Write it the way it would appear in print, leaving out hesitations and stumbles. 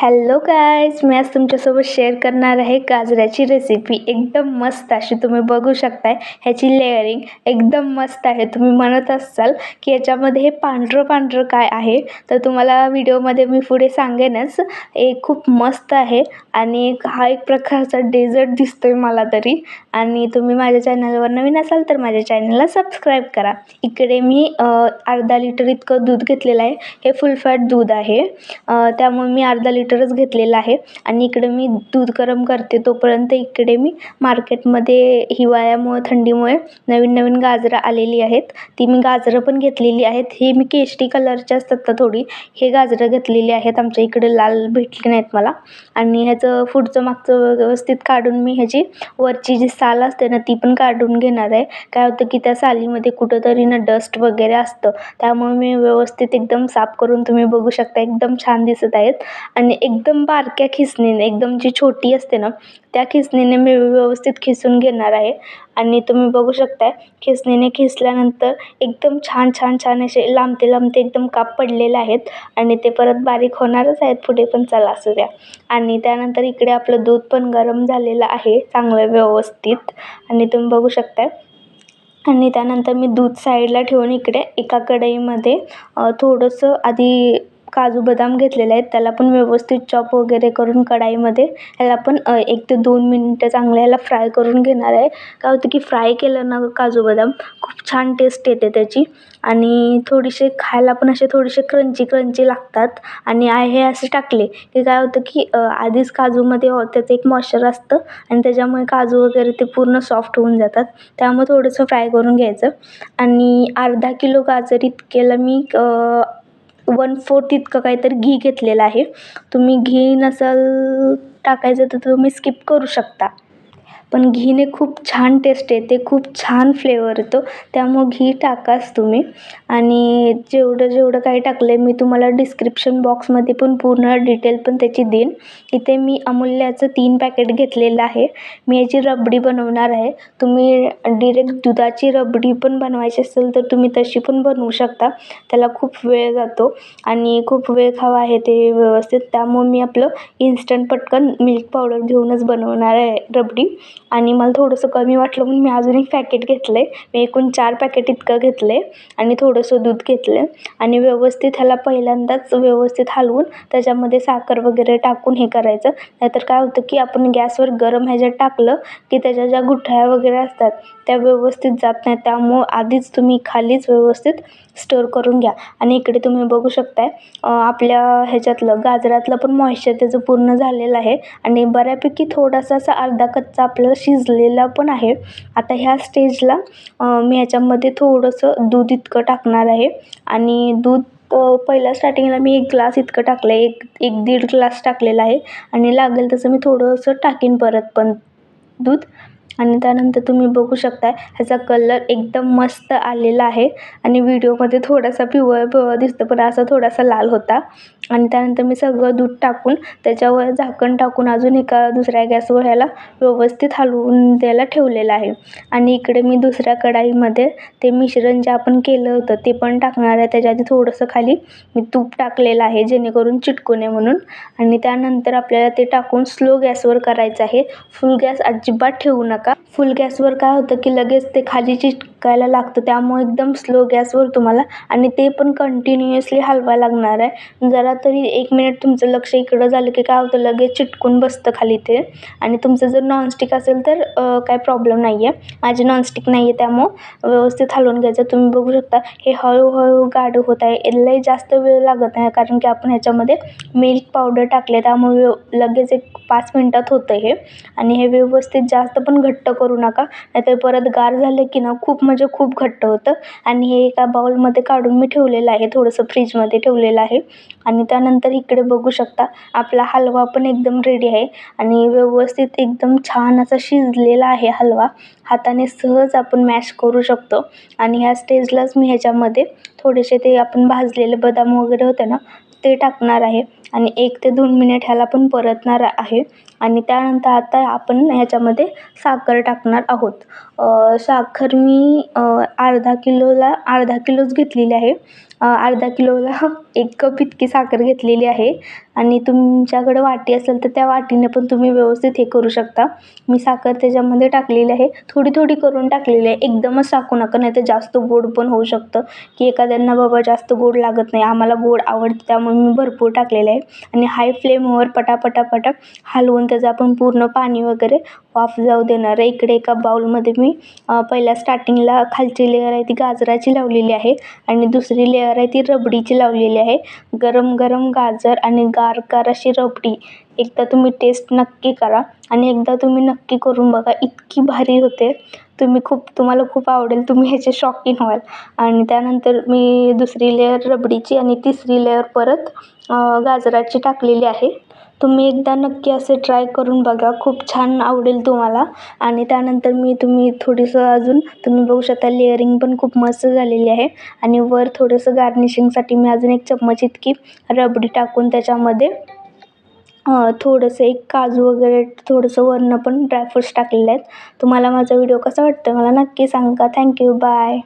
Hello guys, मी आज तुमच्यासोबत share करणार आहे गाजराची रेसिपी. एकदम मस्त अशी तुम्ही बघू शकताय. ह्याची लेअरिंग एकदम मस्त आहे. तुम्ही म्हणत असाल की याच्यामध्ये हे पांढरं पांढरं काय आहे, तर तुम्हाला व्हिडिओमध्ये मी पुढे सांगेनच. खूप मस्त आहे आणि हा एक प्रकारचा डेझर्ट दिसतोय मला तरी. आणि तुम्ही माझ्या चॅनलवर नवीन असाल तर माझ्या चॅनलला सबस्क्राईब करा. इकडे मी अर्धा लिटर इतकं दूध घेतलेलं आहे. हे फुल फॅट दूध आहे, त्यामुळे मी अर्धा लिटरच घेतलेलं आहे. आणि इकडे मी दूध गरम करते तोपर्यंत इकडे मी मार्केटमध्ये हिवाळ्यामुळे थंडीमुळे नवीन नवीन गाजरं आलेली आहेत, ती मी गाजरं पण घेतलेली आहेत. ही मी केशरी कलरची असतात तर थोडी हे गाजरं घेतलेली आहेत. आमच्या इकडे लाल भेटली नाहीत मला. आणि ह्याचं पुढचं मागचं व्यवस्थित काढून मी ह्याची वरची जी साल असते ना ती पण काढून घेणार आहे. काय होतं की त्या सालीमध्ये कुठंतरी ना डस्ट वगैरे असतं, त्यामुळे मी व्यवस्थित एकदम साफ करून तुम्ही बघू शकता. एकदम छान दिसत आहेत. आणि एकदम बारक्या खिसणीने, एकदम जी छोटी असते ना त्या खिसणीने मी व्यवस्थित खिसून घेणार आहे. आणि तुम्ही बघू शकताय खिसणीने खिसल्यानंतर एकदम छान छान छान असे लांबते लांबते एकदम काप पडलेले आहेत. आणि ते परत बारीक होणारच आहेत पुढे, पण चला असू द्या. आणि त्यानंतर इकडे आपलं दूध पण गरम झालेलं आहे चांगलं व्यवस्थित, आणि तुम्ही बघू शकताय. आणि त्यानंतर मी दूध साईडला ठेवून इकडे एका कढईमध्ये थोडंसं आधी काजू बदाम घेतलेले आहेत, त्याला पण व्यवस्थित चॉप वगैरे करून कढईमध्ये ह्याला पण 1 ते 2 मिनिटं चांगलं ह्याला फ्राय करून घेणार आहे. काय होतं की फ्राय केलं ना काजू बदाम खूप छान टेस्ट येते त्याची. आणि थोडेसे खायला पण असे थोडेसे क्रंची क्रंची लागतात. आणि हे असे टाकले की काय होतं की आधीच काजूमध्ये त्याचं एक मॉइश्चर असतं आणि त्याच्यामुळे काजू वगैरे ते पूर्ण सॉफ्ट होऊन जातात. त्यामुळे थोडंसं फ्राय करून घ्यायचं. आणि अर्धा किलो गाजर इतकेला मी 1/4 इतकं काहीतरी घी घेतलेलं आहे. तुम्ही घी नसाल टाकायचं तर तुम्ही स्किप करू शकता, पण घीने खूप छान टेस्ट येते, खूप छान फ्लेवर येतो, त्यामुळं घी टाकाच तुम्ही. आणि जेवढं जेवढं काही टाकलं आहे मी तुम्हाला डिस्क्रिप्शन बॉक्समध्ये पण पूर्ण डिटेल पण त्याची देईन. इथे मी अमूल्याचं 3 पॅकेट घेतलेलं आहे. मी याची रबडी बनवणार आहे. तुम्ही डिरेक्ट दुधाची रबडी पण बनवायची असेल तर तुम्ही तशी पण बनवू शकता. त्याला खूप वेळ जातो आणि खूप वेळ खावा आहे ते व्यवस्थित, त्यामुळे मी आपलं इन्स्टंट पटकन मिल्क पावडर घेऊनच बनवणार आहे रबडी. आणि मला थोडंसं कमी वाटलं म्हणून मी अजून एक पॅकेट घेतलं आहे. मी एकूण 4 पॅकेट इतकं घेतलं आहे. आणि थोडंसं दूध घेतलं आहे. आणि व्यवस्थित ह्याला पहिल्यांदाच व्यवस्थित हलवून त्याच्यामध्ये साखर वगैरे टाकून हे करायचं. नाहीतर काय होतं की आपण गॅसवर गरम ह्याच्यात टाकलं की त्याच्या ज्या गुठळ्या वगैरे असतात त्या व्यवस्थित जात नाहीत, त्यामुळं आधीच तुम्ही खालीच व्यवस्थित स्टर करून घ्या. आणि इकडे तुम्ही बघू शकताय आपल्या ह्याच्यातलं गाजरातलं पण मॉइश्चर त्याचं पूर्ण झालेलं आहे. आणि बऱ्यापैकी थोडासा असा अर्धा कच्चा आपल्याला शिजलेला पण आहे. आता ह्या स्टेजला मी ह्याच्यामध्ये थोडंसं दूध इतकं टाकणार आहे. आणि दूध पहिल्या स्टार्टिंगला मी 1 ग्लास इतकं टाकलं आहे, 1-1.5 ग्लास टाकलेला आहे. आणि लागेल तसं मी थोडंसं टाकीन परत पण दूध. आणि त्यानंतर तुम्ही बघू शकताय ह्याचा कलर एकदम मस्त आलेला आहे. आणि व्हिडिओमध्ये थोडासा पिवळा पिवळा दिसतो, पण असा थोडासा लाल होता. आणि त्यानंतर मी सगळं दूध टाकून त्याच्यावर झाकण टाकून अजून एका दुसऱ्या गॅसवर ह्याला व्यवस्थित हलवून द्यायला ठेवलेलं आहे. आणि इकडे मी दुसऱ्या कढईमध्ये ते मिश्रण जे आपण केलं होतं ते पण टाकणार आहे. त्याच्या आधी थोडंसं खाली मी तूप टाकलेलं आहे जेणेकरून चिटकू नये म्हणून. आणि त्यानंतर आपल्याला ते टाकून स्लो गॅसवर करायचं आहे. फुल गॅस अजिबात ठेवू नका. फुल गॅसवर काय होतं की लगेच ते खाली चिटकायला लागतं, त्यामुळे एकदम स्लो गॅसवर तुम्हाला, आणि ते पण कंटिन्युअसली हलवायला लागणार आहे. जरा तरी 1 मिनिट तुमचं लक्ष इकडं झालं की काय होतं लगेच चिटकून बसतं खाली ते. आणि तुमचं जर नॉनस्टिक असेल तर काय प्रॉब्लेम नाही आहे. माझी नॉनस्टिक नाही आहे त्यामुळं व्यवस्थित हलवून घ्यायचं. तुम्ही बघू शकता हे हळूहळू गाढ होत आहे. लई जास्त वेळ लागत नाही कारण की आपण ह्याच्यामध्ये मिल्क पावडर टाकले, त्यामुळे लगेच एक 5 मिनिटात होतं हे. आणि हे व्यवस्थित जास्त पण घट्ट करू नका, नाहीतर परत गार झालं की ना खूप म्हणजे खूप घट्ट होतं. आणि हे एका बाउलमध्ये काढून मी ठेवलेलं आहे, थोडंसं फ्रीजमध्ये ठेवलेलं आहे. आणि त्यानंतर इकडे बघू शकता आपला हलवा पण एकदम रेडी आहे. आणि व्यवस्थित एकदम छान असा शिजलेला आहे हलवा. हाताने सहज आपण मॅश करू शकतो. आणि ह्या स्टेजलाच मी ह्याच्यामध्ये थोडेसे ते आपण भाजलेले बदाम वगैरे होते ना ते टाकणार आहे. आणि 1 ते 2 मिनिट ह्याला पण परतणार आहे. आणि त्यानंतर आता आपण ह्याच्यामध्ये साखर टाकणार आहोत. साखर मी अर्धा किलोच घेतलेली आहे. अर्धा किलोला 1 कप इतकी साखर घेतलेली आहे आणि तुमच्याकडं वाटी असेल तर त्या वाटीने पण तुम्ही व्यवस्थित हे करू शकता. मी साखर त्याच्यामध्ये टाकलेली आहे, थोडी थोडी करून टाकलेली आहे. एकदमच टाकू नका, नाही तर जास्त गोड पण होऊ शकतं, की एखाद्यांना बाबा जास्त गोड लागत नाही. आम्हाला गोड आवडतं त्यामुळे मी भरपूर टाकलेलं आहे. आणि हाय फ्लेमवर पटापटा हलवून त्याचं आपण पूर्ण पाणी वगैरे वाफ जाऊ देणार आहे. इकडे एका बाउलमध्ये मी पहिल्या स्टार्टिंगला खालची लेअर आहे ती गाजराची लावलेली आहे आणि दुसरी लेअर आहे ती रबडीची लावलेली आहे. गरम गरम गाजर आणि गार अशी रबडी एकदा तुम्ही टेस्ट नक्की करा आणि एकदा तुम्ही नक्की करून बघा, इतकी भारी होते. तुम्हाला खूप आवडेल, तुम्ही ह्याचे शॉकीन व्हाल. आणि त्यानंतर मी दुसरी लेअर रबडीची आणि तिसरी लेअर परत गाजराची टाकलेली आहे. तुम्ही एकदा नक्की असे ट्राय करून बघा, खूप छान आवडेल तुम्हाला. आणि त्यानंतर तुम्ही थोडंसं अजून तुम्ही बघू शकता लेअरिंग पण खूप मस्त झालेली आहे. आणि वर थोडंसं गार्निशिंगसाठी मी अजून 1 चम्मच इतकी रबडी टाकून त्याच्यामध्ये थोडंसं एक काजू वगैरे थोडंसं वरनं पण ड्रायफ्रुट्स टाकलेले आहेत. तुम्हाला माझा व्हिडिओ कसा वाटतो मला नक्की सांगा. थँक्यू. बाय.